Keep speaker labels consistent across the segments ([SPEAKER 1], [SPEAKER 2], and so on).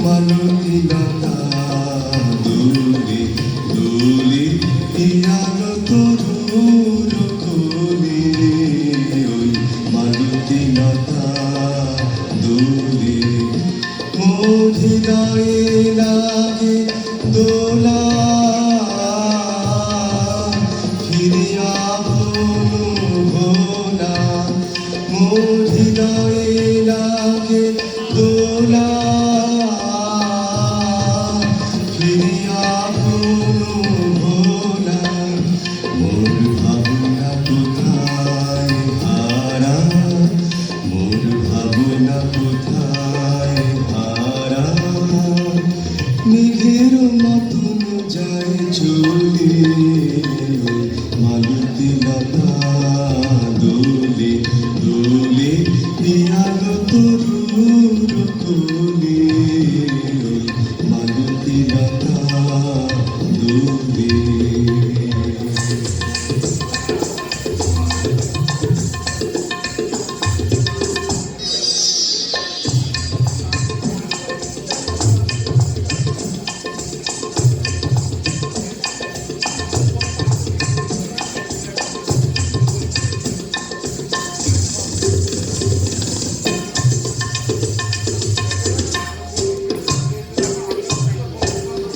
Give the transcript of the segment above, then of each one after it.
[SPEAKER 1] মালতী লতা দুলি দুলি পিয়ানো তরুর কোলে ওই মালতী লতা দুলি মোর হৃদয়ে লাগে দোলা ফিরিয়া ভোলা মোর হৃদয়ে লাগে দোলা ফিরিয়া ভোলা মোর ভাবনা কোথায় হারা মোর ভাবনা কোথায় হারা মেঘের মতন যায় চলে মালতী লতা দোলে দোলে পিয়ানো তরুর কোলে মালতী লতা দোলে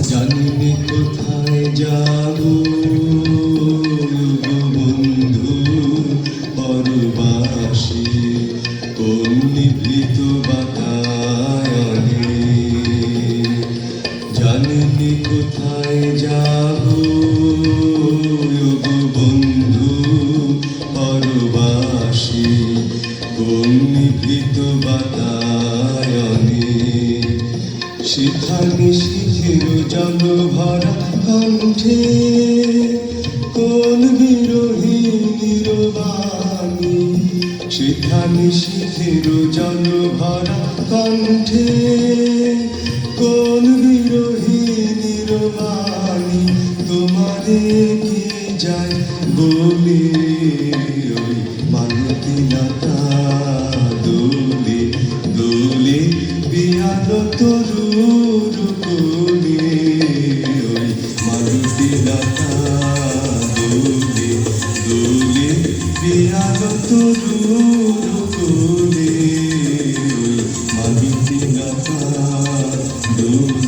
[SPEAKER 1] জানিনি কোথায় যাব বন্ধু পরবাসী কোন নিভৃত বাতায়নে জানিনি কোথায় যাব বন্ধু পরবাসী কোন নিভৃত বাতায়নে সেখানে শিখের জল ভরা কণ্ঠে কোন বিরোহীর বাণী সেখানে শিখের জল ভরা কণ্ঠে কোন বিরোহীর বাণী তোমারে কি যায় বলে ওই মালতী লতা দোলে দোলে পিয়ানো তরুর কোলে ওই মালতী লতা দোলে দোলে পিয়ানো তরুর কোলে ওই মালতী লতা দোলে।